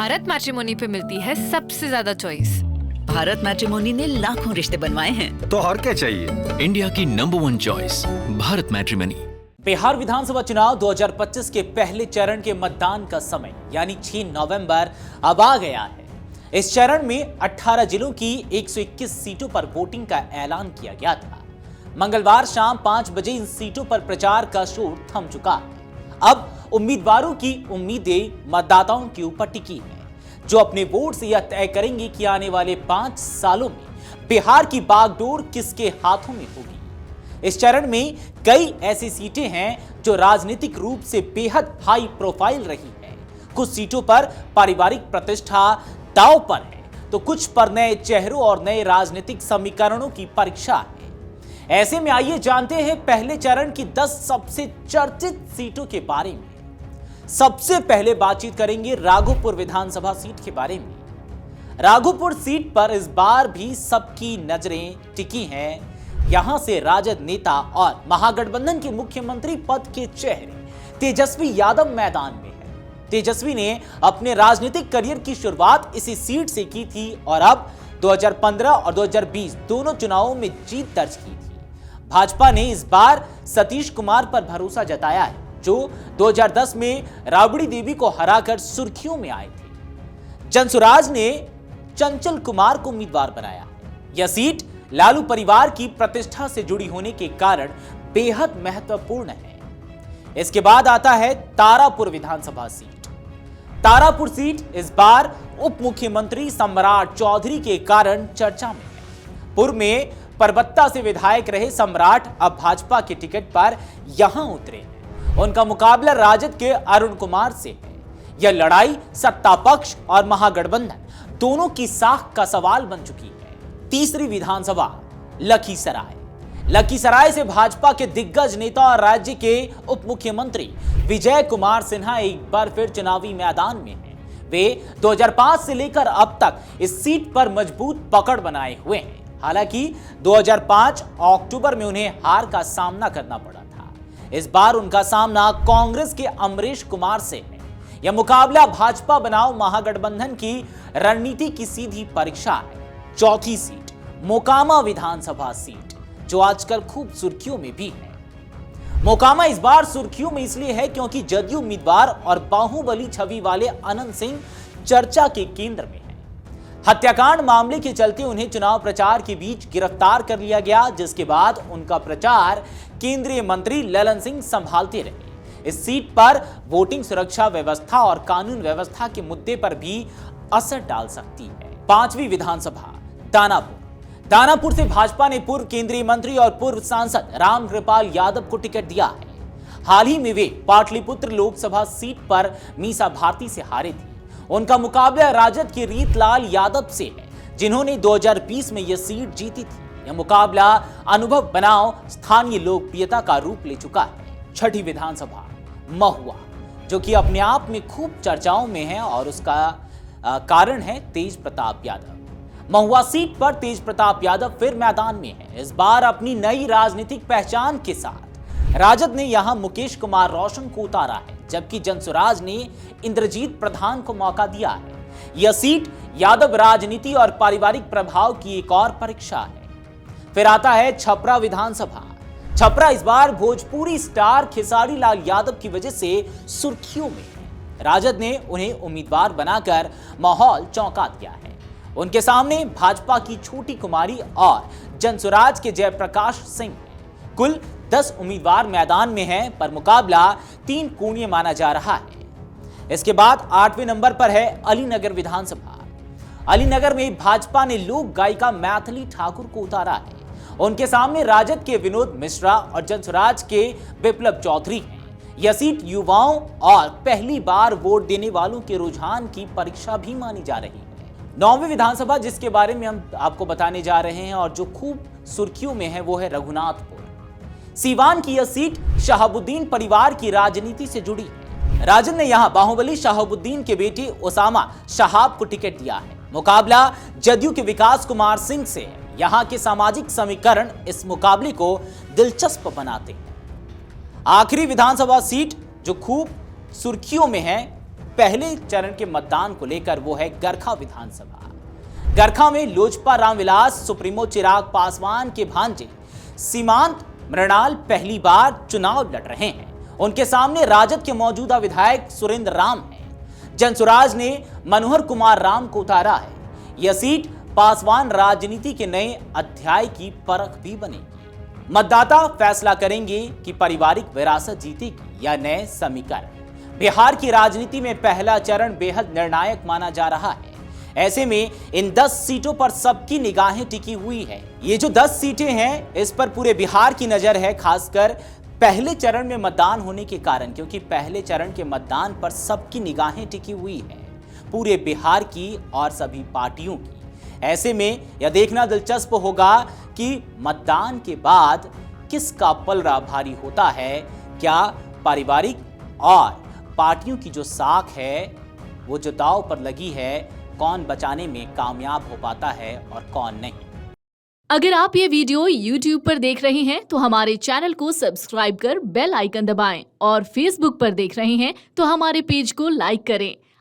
Bharat matrimony पे मिलती है सबसे ज्यादा चॉइस। भारत मैट्रिमोनी ने लाखों रिश्ते बनवाए हैं, तो और क्या चाहिए। इंडिया की number 1 choice Bharat Matrimony. Bihar विधानसभा चुनाव 2025 के पहले चरण के मतदान का समय यानी 6 नवंबर अब आ गया है। इस चरण में 18 जिलों की 121 सीटों पर वोटिंग का ऐलान किया गया था। मंगलवार शाम 5 बजे इन सीटों पर प्रचार का शोर थम चुका है। अब उम्मीदवारों की उम्मीदें मतदाताओं के ऊपर टिकी हैं, जो अपने वोट से यह तय करेंगे कि आने वाले 5 सालों में बिहार की बागडोर किसके हाथों में होगी। इस चरण में कई ऐसी सीटें हैं जो राजनीतिक रूप से बेहद हाई प्रोफाइल रही है। कुछ सीटों पर पारिवारिक प्रतिष्ठा दांव पर है, तो कुछ पर नए चेहरों और नए राजनीतिक समीकरणों की परीक्षा है। ऐसे में आइए जानते हैं पहले चरण की 10 सबसे चर्चित सीटों के बारे में। सबसे पहले बातचीत करेंगे राघोपुर विधानसभा सीट के बारे में। राघोपुर सीट पर इस बार भी सबकी नजरें टिकी हैं। यहां से राजद नेता और महागठबंधन के मुख्यमंत्री पद के चेहरे तेजस्वी यादव मैदान में है। तेजस्वी ने अपने राजनीतिक करियर की शुरुआत इसी सीट से की थी और अब 2015 और 2020 दोनों चुनावों में जीत दर्ज की थी। भाजपा ने इस बार सतीश कुमार पर भरोसा जताया है, जो 2010 में राबड़ी देवी को हराकर सुर्खियों में आए थे। जनसुराज ने चंचल कुमार को उम्मीदवार बनाया। यह सीट लालू परिवार की प्रतिष्ठा से जुड़ी होने के कारण बेहद महत्वपूर्ण है। इसके बाद आता है तारापुर विधानसभा सीट। तारापुर सीट इस बार उप मुख्यमंत्री सम्राट चौधरी के कारण चर्चा में है। पूर्व में परबत्ता से विधायक रहे सम्राट अब भाजपा के टिकट पर यहां उतरे हैं। उनका मुकाबला राजद के अरुण कुमार से है। यह लड़ाई सत्ता पक्ष और महागठबंधन दोनों की साख का सवाल बन चुकी है। तीसरी विधानसभा लखीसराय। लखीसराय से भाजपा के दिग्गज नेता और राज्य के उप मुख्यमंत्री विजय कुमार सिन्हा एक बार फिर चुनावी मैदान में हैं। वे 2005 से लेकर अब तक इस सीट पर मजबूत पकड़ बनाए हुए हैं। हालांकि 2005 अक्टूबर में उन्हें हार का सामना करना पड़ा था। इस बार उनका सामना कांग्रेस के अमरीश कुमार से है। यह मुकाबला भाजपा बनाम महागठबंधन की रणनीति की सीधी परीक्षा है। चौथी सीट मोकामा विधानसभा सीट, जो आजकल खूब सुर्खियों में भी है। मोकामा इस बार सुर्खियों में इसलिए है क्योंकि जदयू उम्मीदवार और बाहुबली छवि वाले अनंत सिंह चर्चा के केंद्र में है। हत्याकांड मामले के चलते उन्हें चुनाव प्रचार के बीच गिरफ्तार कर लिया गया, जिसके बाद उनका प्रचार केंद्रीय मंत्री ललन सिंह संभालते रहे। इस सीट पर वोटिंग सुरक्षा व्यवस्था और कानून व्यवस्था के मुद्दे पर भी असर डाल सकती है। पांचवी विधानसभा दानापुर। दानापुर से भाजपा ने पूर्व केंद्रीय मंत्री और पूर्व सांसद रामकृपाल यादव को टिकट दिया है। हाल ही में वे पाटलिपुत्र लोकसभा सीट पर मीसा भारती से हारे थे। उनका मुकाबला राजद के रीतलाल यादव से है, जिन्होंने 2020 में यह सीट जीती थी। यह मुकाबला अनुभव बनाम स्थानीय लोकप्रियता का रूप ले चुका है। छठी विधानसभा महुआ, जो कि अपने आप में खूब चर्चाओं में है और उसका कारण है तेज प्रताप यादव। महुआ सीट पर तेज प्रताप यादव फिर मैदान में है। इस बार अपनी नई राजनीतिक पहचान के साथ राजद ने यहां मुकेश कुमार रोशन को उतारा है, जबकि जनसुराज ने इंद्रजीत प्रधान को मौका दिया है। यह सीट यादव राजनीति और पारिवारिक प्रभाव की एक और परीक्षा है। फिर आता है छपरा विधानसभा। छपरा इस बार भोजपुरी स्टार खेसारी लाल यादव की वजह से सुर्खियों में है। राजद ने उन्हें उम्मीदवार बनाकर माहौल चौंका दिया है। उनके सामने भाजपा की छोटी कुमारी और जनसुराज के जयप्रकाश सिंह हैं। कुल 10 उम्मीदवार मैदान में हैं, पर मुकाबला 3 कोणीय माना जा रहा है। इसके बाद 8वें नंबर पर है अलीनगर विधानसभा। अलीनगर में भाजपा ने लोक गायिका मैथिली ठाकुर को उतारा है। उनके सामने राजद के विनोद मिश्रा और जनसुराज के विप्लव चौधरी हैं। यह सीट युवाओं और पहली बार वोट देने वालों के रुझान की परीक्षा भी मानी जा रही है। 9वीं विधानसभा, जिसके बारे में हम आपको बताने जा रहे हैं और जो खूब सुर्खियों में है, वो है रघुनाथपुर। सीवान की यह सीट शहाबुद्दीन परिवार की राजनीति से जुड़ी है। राजद ने यहां बाहुबली शहाबुद्दीन के बेटे ओसामा शहाब को टिकट दिया है। मुकाबला जदयू के विकास कुमार सिंह से है। यहां के सामाजिक समीकरण इस मुकाबले को दिलचस्प बनाते हैं। आखिरी विधानसभा सीट जो खूब सुर्खियों में है पहले चरण के मतदान को लेकर वो है गरखा विधानसभा। गरखा में लोजपा रामविलास सुप्रीमो चिराग पासवान के भांजे सीमांत मृणाल पहली बार चुनाव लड़ रहे हैं। उनके सामने राजद के मौजूदा विधायक सुरेंद्र राम हैं। जनसुराज ने मनोहर कुमार राम को उतारा है। यह सीट पासवान राजनीति के नए अध्याय की परख भी बनेगी। मतदाता फैसला करेंगे कि पारिवारिक विरासत जीतेगी या नए समीकरण। बिहार की राजनीति में पहला चरण बेहद निर्णायक माना जा रहा है। ऐसे में इन 10 सीटों पर सबकी निगाहें टिकी हुई है। ये जो 10 सीटें हैं, इस पर पूरे बिहार की नजर है, खासकर पहले चरण में मतदान होने के कारण, क्योंकि पहले चरण के मतदान पर सबकी निगाहें टिकी हुई है, पूरे बिहार की और सभी पार्टियों की। ऐसे में यह देखना दिलचस्प होगा कि मतदान के बाद किसका पलड़ा भारी होता है। क्या पारिवारिक और पार्टियों की जो साख है, वो जो दांव पर लगी है, कौन बचाने में कामयाब हो पाता है और कौन नहीं। अगर आप ये वीडियो YouTube पर देख रहे हैं तो हमारे चैनल को सब्सक्राइब कर बेल आइकन दबाएं और Facebook पर देख रहे हैं तो हमारे पेज को लाइक करें।